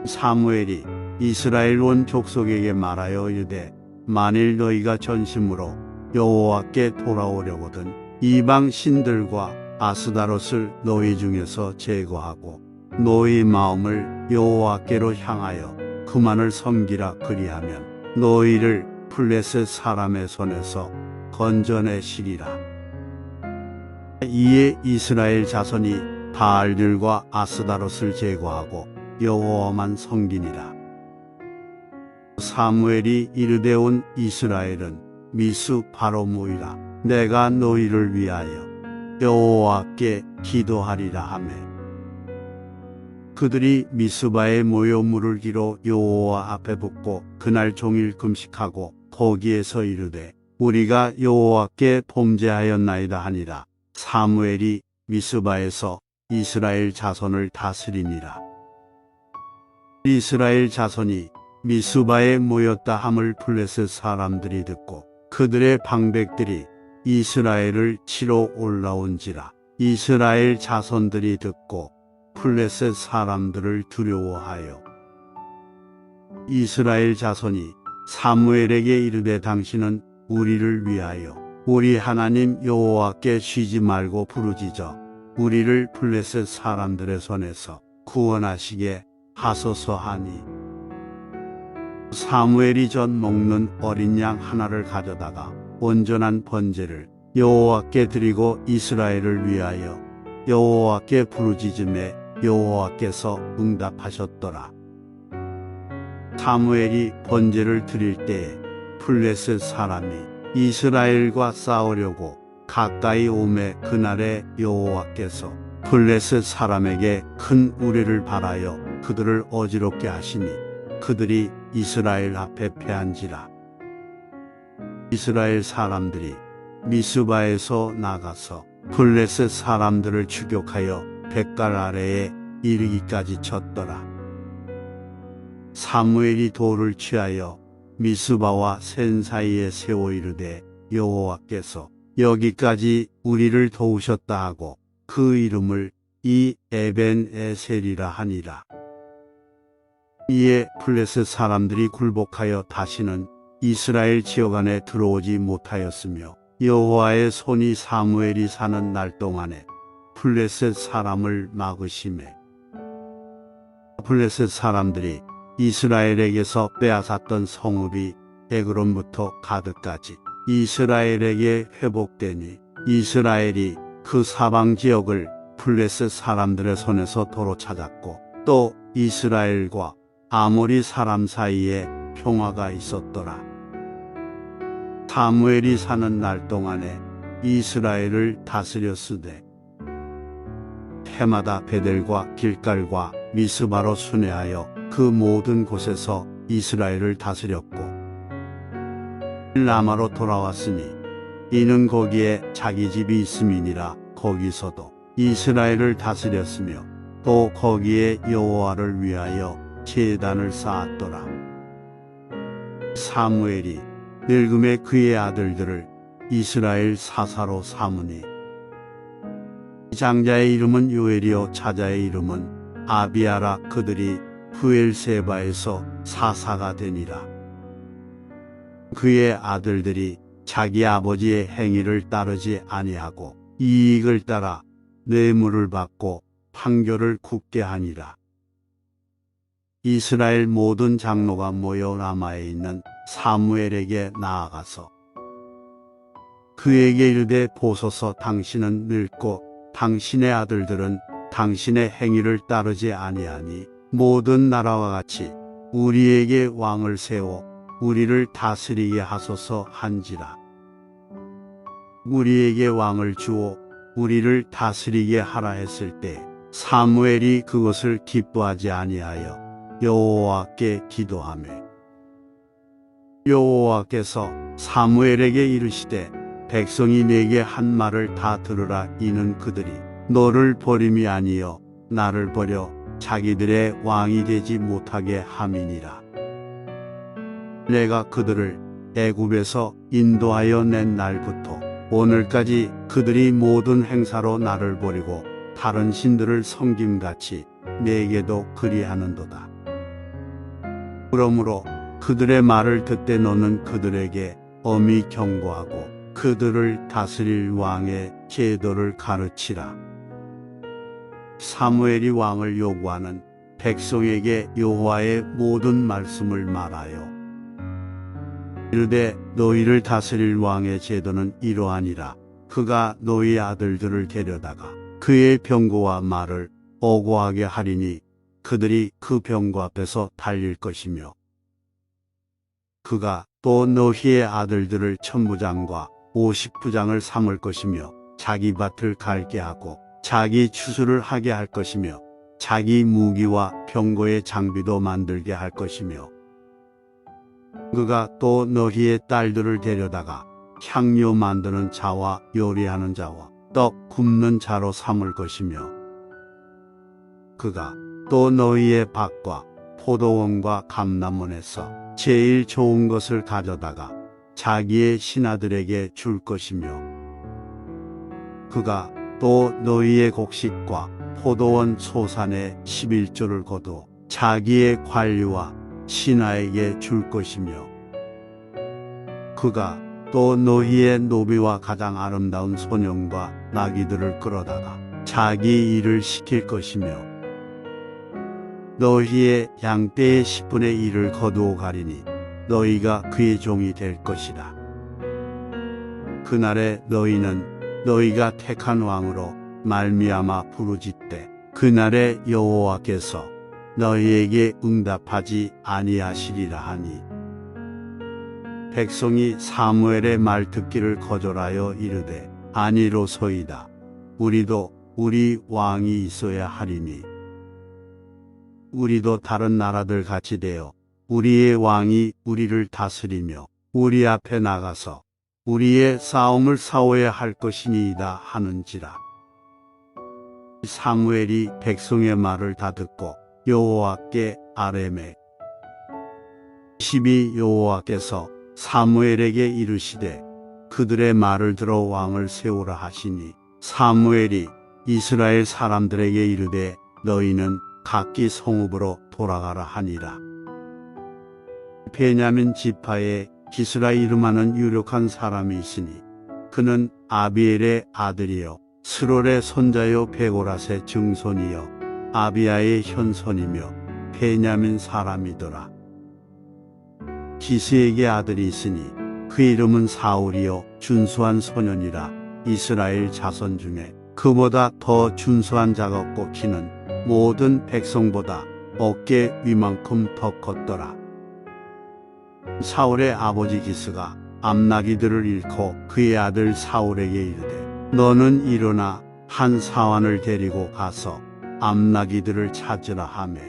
A: 사무엘이 이스라엘 온 족속에게 말하여 이르되 만일 너희가 전심으로 여호와께 돌아오려거든 이방 신들과 아스다롯을 너희 중에서 제거하고 너희 마음을 여호와께로 향하여 그만을 섬기라. 그리하면 너희를 블레셋 사람의 손에서 건져내시리라. 이에 이스라엘 자손이 바알들과 아스다롯을 제거하고 여호와만 섬기니라. 사무엘이 이르되 온 이스라엘은 미수 바로 모이라. 내가 너희를 위하여 여호와께 기도하리라 하매 그들이 미스바에 모여 물을 기로 여호와 앞에 붓고 그날 종일 금식하고 거기에서 이르되 우리가 여호와께 범죄하였나이다 하니라. 사무엘이 미스바에서 이스라엘 자손을 다스리니라. 이스라엘 자손이 미스바에 모였다 함을 블레셋 사람들이 듣고 그들의 방백들이 이스라엘을 치러 올라온지라. 이스라엘 자손들이 듣고 블레셋 사람들을 두려워하여 이스라엘 자손이 사무엘에게 이르되 당신은 우리를 위하여 우리 하나님 여호와께 쉬지 말고 부르짖어 우리를 블레셋 사람들의 손에서 구원하시게 하소서 하니 사무엘이 전 먹는 어린 양 하나를 가져다가 온전한 번제를 여호와께 드리고 이스라엘을 위하여 여호와께 부르짖음에 여호와께서 응답하셨더라. 사무엘이 번제를 드릴 때에 블레셋 사람이 이스라엘과 싸우려고 가까이 오매 그날에 여호와께서 블레셋 사람에게 큰 우레를 발하여 그들을 어지럽게 하시니 그들이 이스라엘 앞에 패한지라. 이스라엘 사람들이 미스바에서 나가서 블레셋 사람들을 추격하여 뱃갈 아래에 이르기까지 쳤더라. 사무엘이 돌을 취하여 미스바와 센 사이에 세워 이르되 여호와께서 여기까지 우리를 도우셨다 하고 그 이름을 이 에벤에셀이라 하니라. 이에 블레셋 사람들이 굴복하여 다시는 이스라엘 지역 안에 들어오지 못하였으며 여호와의 손이 사무엘이 사는 날 동안에 블레셋 사람을 막으시매 블레셋 사람들이 이스라엘에게서 빼앗았던 성읍이 에그론부터 가드까지 이스라엘에게 회복되니 이스라엘이 그 사방 지역을 블레셋 사람들의 손에서 도로 찾았고 또 이스라엘과 아모리 사람 사이에 평화가 있었더라. 사무엘이 사는 날 동안에 이스라엘을 다스렸으되 해마다 베델과 길갈과 미스바로 순회하여 그 모든 곳에서 이스라엘을 다스렸고 라마로 돌아왔으니 이는 거기에 자기 집이 있음이니라. 거기서도 이스라엘을 다스렸으며 또 거기에 여호와를 위하여 제단을 쌓았더라. 사무엘이 늙음에 그의 아들들을 이스라엘 사사로 삼으니 장자의 이름은 요엘이요 차자의 이름은 아비아라. 그들이 부엘세바에서 사사가 되니라. 그의 아들들이 자기 아버지의 행위를 따르지 아니하고 이익을 따라 뇌물을 받고 판결을 굽게 하니라. 이스라엘 모든 장로가 모여 라마에 있는 사무엘에게 나아가서 그에게 이르되 보소서 당신은 늙고 당신의 아들들은 당신의 행위를 따르지 아니하니 모든 나라와 같이 우리에게 왕을 세워 우리를 다스리게 하소서 한지라. 우리에게 왕을 주어 우리를 다스리게 하라 했을 때 사무엘이 그것을 기뻐하지 아니하여 여호와께 기도하며 여호와께서 사무엘에게 이르시되 백성이 내게 한 말을 다 들으라. 이는 그들이 너를 버림이 아니여 나를 버려 자기들의 왕이 되지 못하게 함이니라. 내가 그들을 애굽에서 인도하여 낸 날부터 오늘까지 그들이 모든 행사로 나를 버리고 다른 신들을 섬김같이 내게도 그리하는도다. 그러므로 그들의 말을 듣되 너는 그들에게 엄히 경고하고 그들을 다스릴 왕의 제도를 가르치라. 사무엘이 왕을 요구하는 백성에게 여호와의 모든 말씀을 말하여 이르되 너희를 다스릴 왕의 제도는 이러하니라. 그가 너희 아들들을 데려다가 그의 병거와 말을 어고하게 하리니 그들이 그 병거 앞에서 달릴 것이며 그가 또 너희의 아들들을 천부장과 50부장을 삼을 것이며 자기 밭을 갈게 하고 자기 추수를 하게 할 것이며 자기 무기와 병거의 장비도 만들게 할 것이며 그가 또 너희의 딸들을 데려다가 향료 만드는 자와 요리하는 자와 떡 굽는 자로 삼을 것이며 그가 또 너희의 밭과 포도원과 감람원에서 제일 좋은 것을 가져다가 자기의 신하들에게 줄 것이며 그가 또 너희의 곡식과 포도원 소산의 11조를 거두어 자기의 관리와 신하에게 줄 것이며 그가 또 너희의 노비와 가장 아름다운 소년과 나귀들을 끌어다가 자기 일을 시킬 것이며 너희의 양떼의 10분의 1을 거두어 가리니 너희가 그의 종이 될 것이라. 그날에 너희는 너희가 택한 왕으로 말미암아 부르짖되 그날에 여호와께서 너희에게 응답하지 아니하시리라 하니 백성이 사무엘의 말 듣기를 거절하여 이르되 아니로소이다. 우리도 우리 왕이 있어야 하리니 우리도 다른 나라들 같이 되어 우리의 왕이 우리를 다스리며 우리 앞에 나가서 우리의 싸움을 싸워야 할 것이니이다 하는지라. 사무엘이 백성의 말을 다 듣고 여호와께 아뢰매 12여호와께서 사무엘에게 이르시되 그들의 말을 들어 왕을 세우라 하시니 사무엘이 이스라엘 사람들에게 이르되 너희는 각기 성읍으로 돌아가라 하니라. 베냐민 지파에 기스라 이름하는 유력한 사람이 있으니 그는 아비엘의 아들이요 스롤의 손자요 베고라의 증손이요 아비야의 현손이며 베냐민 사람이더라. 기스에게 아들이 있으니 그 이름은 사울이요 준수한 소년이라. 이스라엘 자손 중에 그보다 더 준수한 자가 없고 키는 모든 백성보다 어깨 위만큼 더 컸더라. 사울의 아버지 기스가 암나기들을 잃고 그의 아들 사울에게 이르되 너는 일어나 한 사환을 데리고 가서 암나기들을 찾으라 하매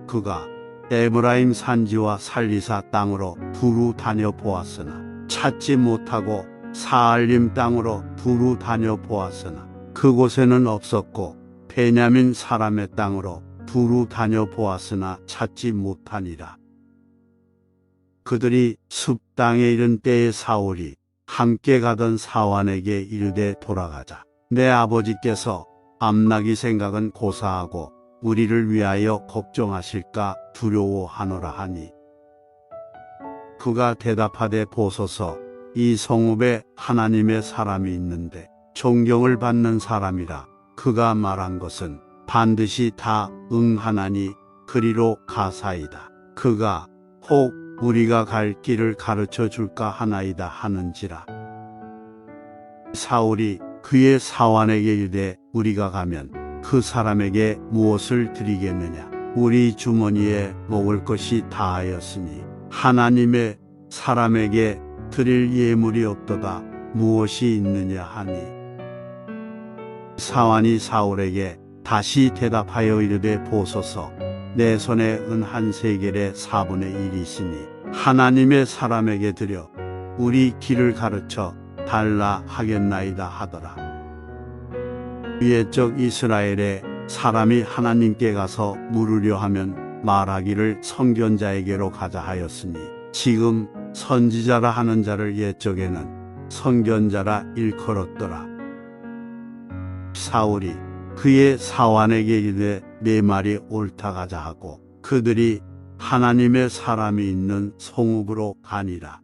A: 그가 에브라임 산지와 살리사 땅으로 두루 다녀보았으나 찾지 못하고 사알림 땅으로 두루 다녀보았으나 그곳에는 없었고 베냐민 사람의 땅으로 두루 다녀보았으나 찾지 못하니라. 그들이 숲 땅에 이른 때에 사울이 함께 가던 사환에게 이르되 돌아가자. 내 아버지께서 암나기 생각은 고사하고 우리를 위하여 걱정하실까 두려워하노라 하니 그가 대답하되 보소서 이 성읍에 하나님의 사람이 있는데 존경을 받는 사람이라. 그가 말한 것은 반드시 다 응하나니 그리로 가사이다. 그가 혹 우리가 갈 길을 가르쳐 줄까 하나이다 하는지라. 사울이 그의 사환에게 이르되 우리가 가면 그 사람에게 무엇을 드리겠느냐. 우리 주머니에 먹을 것이 다하였으니 하나님의 사람에게 드릴 예물이 없도다. 무엇이 있느냐 하니 사환이 사울에게 다시 대답하여 이르되 보소서 내 손에 은 한 세겔의 4분의 1이 있으니 하나님의 사람에게 드려 우리 길을 가르쳐 달라 하겠나이다 하더라. 옛적 이스라엘에 사람이 하나님께 가서 물으려 하면 말하기를 선견자에게로 가자 하였으니 지금 선지자라 하는 자를 옛적에는 선견자라 일컬었더라. 사울이 그의 사환에게 이르되 내 말이 옳다 가자 하고 그들이 하나님의 사람이 있는 성읍으로 가니라.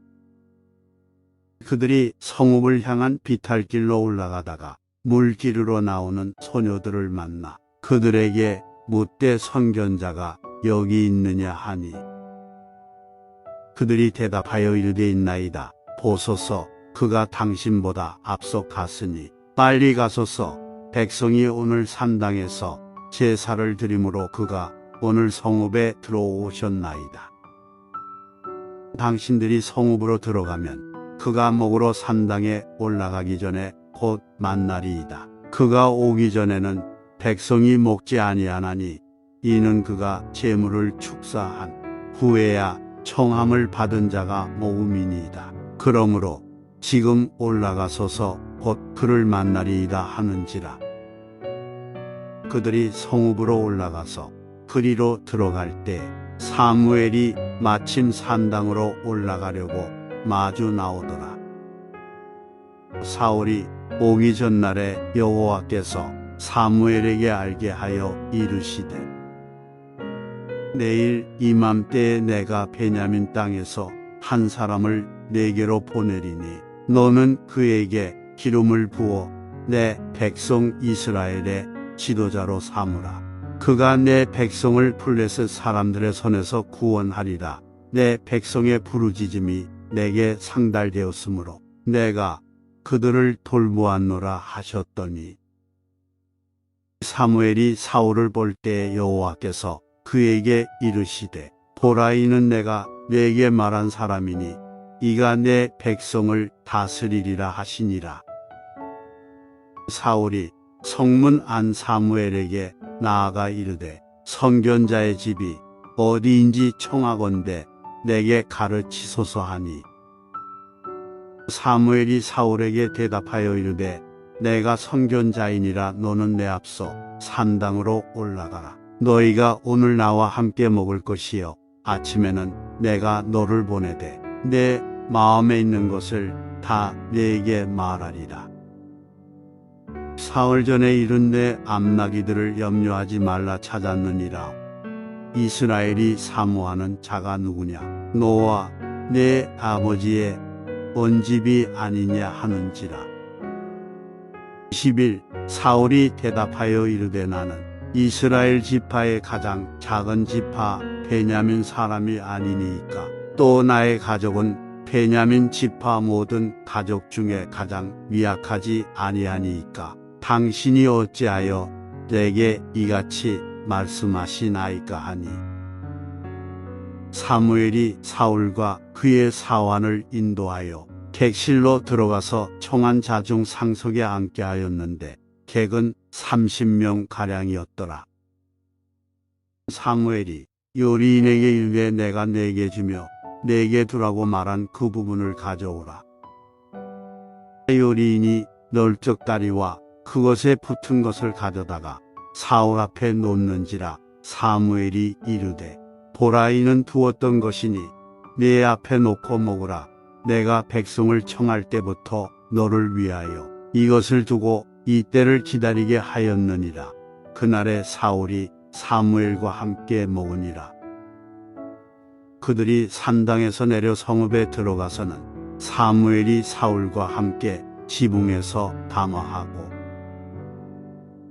A: 그들이 성읍을 향한 비탈길로 올라가다가 물기르러 나오는 소녀들을 만나 그들에게 묻되 선견자가 여기 있느냐 하니 그들이 대답하여 이르되 있나이다. 보소서 그가 당신보다 앞서 갔으니 빨리 가소서. 백성이 오늘 산당에서 제사를 드림으로 그가 오늘 성읍에 들어오셨나이다. 당신들이 성읍으로 들어가면 그가 먹으러 산당에 올라가기 전에 곧 만나리이다. 그가 오기 전에는 백성이 먹지 아니하나니 이는 그가 제물을 축사한 후에야 청함을 받은 자가 먹음이니이다. 그러므로 지금 올라가소서 곧 그를 만나리이다 하는지라. 그들이 성읍으로 올라가서 그리로 들어갈 때 사무엘이 마침 산당으로 올라가려고 마주 나오더라. 사울이 오기 전날에 여호와께서 사무엘에게 알게 하여 이르시되 내일 이맘때에 내가 베냐민 땅에서 한 사람을 내게로 보내리니 너는 그에게 기름을 부어 내 백성 이스라엘의 지도자로 삼으라. 그가 내 백성을 블레셋 사람들의 손에서 구원하리라. 내 백성의 부르짖음이 내게 상달되었으므로 내가 그들을 돌보았노라 하셨더니 사무엘이 사울을 볼 때 여호와께서 그에게 이르시되 보라 이는 내가 내게 말한 사람이니 이가 내 백성을 다스리리라 하시니라. 사울이 성문 안 사무엘에게 나아가 이르되 선견자의 집이 어디인지 청하건대 내게 가르치소서 하니 사무엘이 사울에게 대답하여 이르되 내가 선견자이니라 너는 내 앞서 산당으로 올라가라. 너희가 오늘 나와 함께 먹을 것이요 아침에는 내가 너를 보내되 내 마음에 있는 것을 다 네게 말하리라. 사흘 전에 이른 내 암나기들을 염려하지 말라 찾았느니라. 이스라엘이 사모하는 자가 누구냐? 너와 내 아버지의 본집이 아니냐 하는지라. 10일 사울이 대답하여 이르되 나는 이스라엘 지파의 가장 작은 지파 베냐민 사람이 아니니이까 또 나의 가족은 베냐민 지파 모든 가족 중에 가장 미약하지 아니하니이까 당신이 어찌하여 내게 이같이 말씀하시나이까 하니 사무엘이 사울과 그의 사환을 인도하여 객실로 들어가서 청한 자 중 상석에 앉게 하였는데 객은 30명 가량이었더라. 사무엘이 요리인에게 이르되 내가 네게 주며 네게 두라고 말한 그 부분을 가져오라. 요리인이 널적 다리와 그것에 붙은 것을 가져다가 사울 앞에 놓는지라. 사무엘이 이르되 보라 이는 두었던 것이니 네 앞에 놓고 먹으라. 내가 백성을 청할 때부터 너를 위하여 이것을 두고 이 때를 기다리게 하였느니라. 그날에 사울이 사무엘과 함께 먹으니라. 그들이 산당에서 내려 성읍에 들어가서는 사무엘이 사울과 함께 지붕에서 담화하고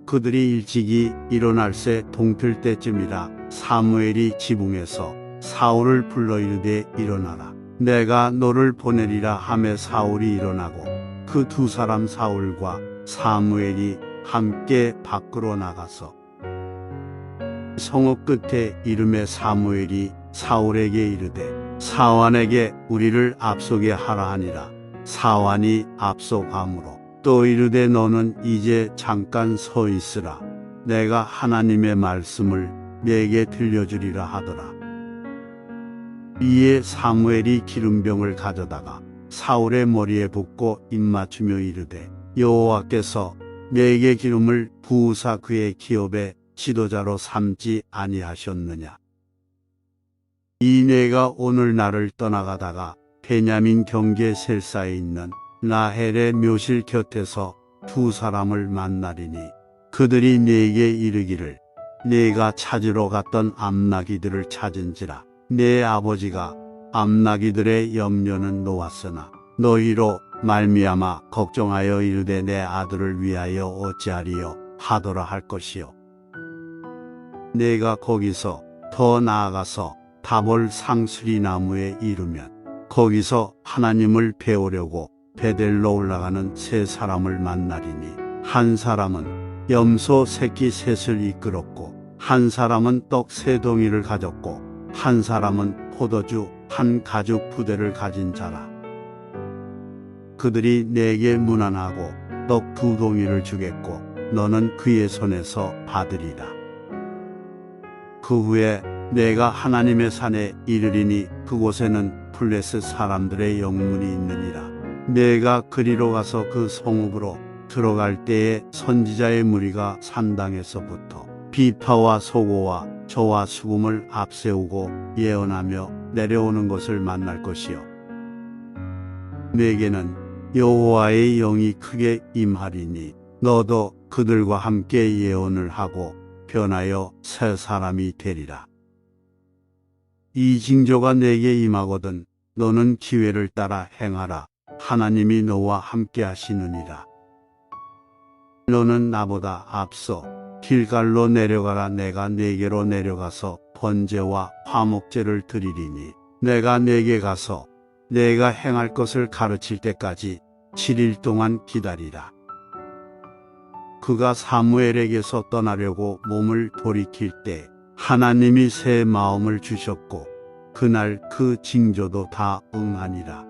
A: 그들이 일찍이 일어날새 동틀 때쯤이라. 사무엘이 지붕에서 사울을 불러 이르되 일어나라. 내가 너를 보내리라 하매 사울이 일어나고 그 두 사람 사울과 사무엘이 함께 밖으로 나가서 성읍 끝에 이름에 사무엘이 사울에게 이르되 사환에게 우리를 앞서게 하라 하니라. 사환이 앞서가므로 또 이르되 너는 이제 잠깐 서 있으라. 내가 하나님의 말씀을 네게 들려주리라 하더라. 이에 사무엘이 기름병을 가져다가 사울의 머리에 붓고 입맞추며 이르되 여호와께서 내게 기름을 부으사 그의 기업의 지도자로 삼지 아니하셨느냐. 이 내가 오늘 나를 떠나가다가 베냐민 경계 셀사에 있는 라헬의 묘실 곁에서 두 사람을 만나리니 그들이 네게 이르기를 네가 찾으러 갔던 암나기들을 찾은지라. 내 아버지가 암나기들의 염려는 놓았으나 너희로 말미암아 걱정하여 이르되 내 아들을 위하여 어찌하리요 하더라 할 것이요. 내가 거기서 더 나아가서 다볼 상수리 나무에 이르면 거기서 하나님을 배우려고 베델로 올라가는 세 사람을 만나리니 한 사람은 염소 새끼 셋을 이끌었고 한 사람은 떡 세 덩이를 가졌고 한 사람은 포도주 한 가죽 부대를 가진 자라. 그들이 내게 문안하고 떡 두 덩이를 주겠고 너는 그의 손에서 받으리라. 그 후에 내가 하나님의 산에 이르리니 그곳에는 블레셋 사람들의 영문이 있느니라. 내가 그리로 가서 그 성읍으로 들어갈 때에 선지자의 무리가 산당에서부터 비파와 소고와 저와 수금을 앞세우고 예언하며 내려오는 것을 만날 것이요. 내게는 여호와의 영이 크게 임하리니 너도 그들과 함께 예언을 하고 변하여 새 사람이 되리라. 이 징조가 내게 임하거든 너는 기회를 따라 행하라. 하나님이 너와 함께 하시느니라. 너는 나보다 앞서 길갈로 내려가라. 내가 네게로 내려가서 번제와 화목제를 드리리니 내가 네게 가서 내가 행할 것을 가르칠 때까지 7일 동안 기다리라. 그가 사무엘에게서 떠나려고 몸을 돌이킬 때 하나님이 새 마음을 주셨고 그날 그 징조도 다 응하니라.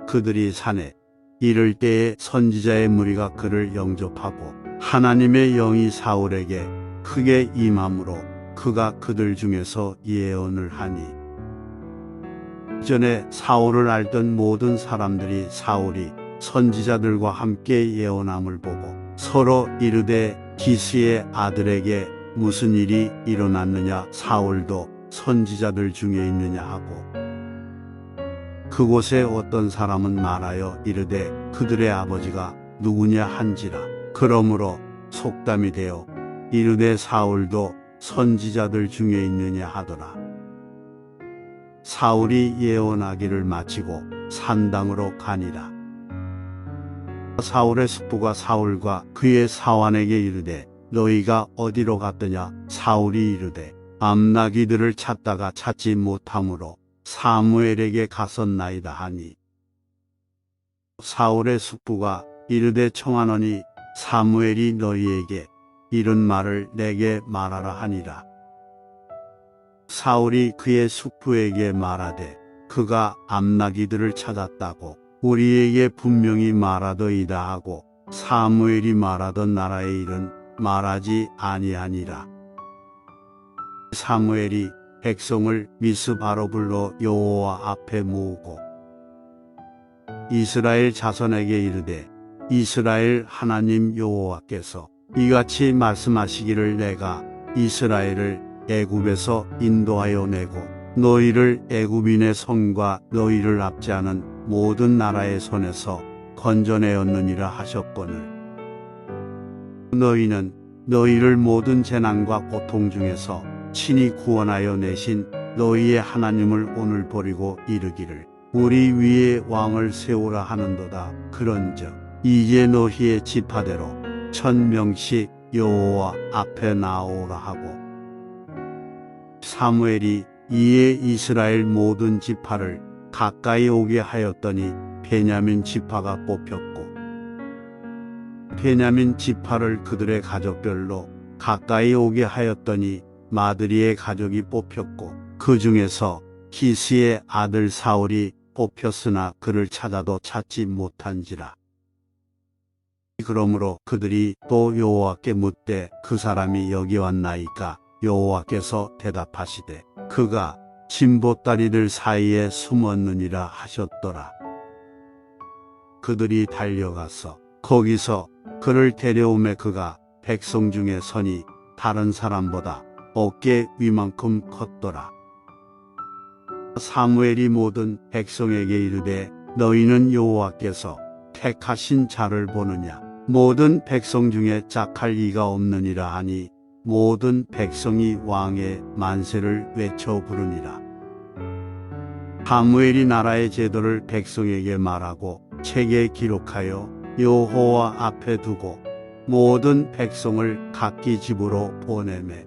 A: 그들이 산에 이를 때에 선지자의 무리가 그를 영접하고 하나님의 영이 사울에게 크게 임함으로 그가 그들 중에서 예언을 하니 전에 사울을 알던 모든 사람들이 사울이 선지자들과 함께 예언함을 보고 서로 이르되 기스의 아들에게 무슨 일이 일어났느냐 사울도 선지자들 중에 있느냐 하고 그곳에 어떤 사람은 말하여 이르되 그들의 아버지가 누구냐 한지라 그러므로 속담이 되어 이르되 사울도 선지자들 중에 있느냐 하더라. 사울이 예언하기를 마치고 산당으로 가니라. 사울의 숙부가 사울과 그의 사환에게 이르되 너희가 어디로 갔더냐 사울이 이르되 암나기들을 찾다가 찾지 못하므로 사무엘에게 갔었나이다 하니 사울의 숙부가 이르되 청하노니 사무엘이 너희에게 이런 말을 내게 말하라 하니라. 사울이 그의 숙부에게 말하되 그가 암나기들을 찾았다고 우리에게 분명히 말하더이다 하고 사무엘이 말하던 나라의 일은 말하지 아니하니라. 사무엘이 백성을 미스바로 불러 여호와 앞에 모으고 이스라엘 자손에게 이르되 이스라엘 하나님 여호와께서 이같이 말씀하시기를 내가 이스라엘을 애굽에서 인도하여 내고 너희를 애굽인의 손과 너희를 압제하는 모든 나라의 손에서 건져내었느니라 하셨거늘 너희는 너희를 모든 재난과 고통 중에서 친히 구원하여 내신 너희의 하나님을 오늘 버리고 이르기를 우리 위에 왕을 세우라 하는도다. 그런즉 이제 너희의 지파대로 1000명씩 여호와 앞에 나오라 하고 사무엘이 이에 이스라엘 모든 지파를 가까이 오게 하였더니 베냐민 지파가 뽑혔고 베냐민 지파를 그들의 가족별로 가까이 오게 하였더니 마드리의 가족이 뽑혔고 그 중에서 기스의 아들 사울이 뽑혔으나 그를 찾아도 찾지 못한지라. 그러므로 그들이 또 여호와께 묻되 그 사람이 여기 왔나이까 여호와께서 대답하시되 그가 진보다리들 사이에 숨었느니라 하셨더라. 그들이 달려가서 거기서 그를 데려오매 그가 백성 중에 선이 다른 사람보다 어깨 위만큼 컸더라. 사무엘이 모든 백성에게 이르되 너희는 여호와께서 택하신 자를 보느냐 모든 백성 중에 짝할 이가 없느니라 하니 모든 백성이 왕의 만세를 외쳐 부르니라. 사무엘이 나라의 제도를 백성에게 말하고 책에 기록하여 여호와 앞에 두고 모든 백성을 각기 집으로 보내매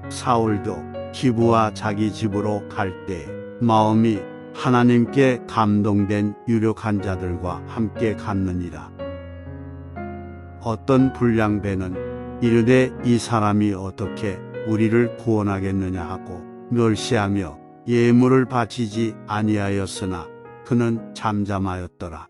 A: 사울도 기브와 자기 집으로 갈 때 마음이 하나님께 감동된 유력한 자들과 함께 갔느니라. 어떤 불량배는 이르되 이 사람이 어떻게 우리를 구원하겠느냐 하고 멸시하며 예물을 바치지 아니하였으나 그는 잠잠하였더라.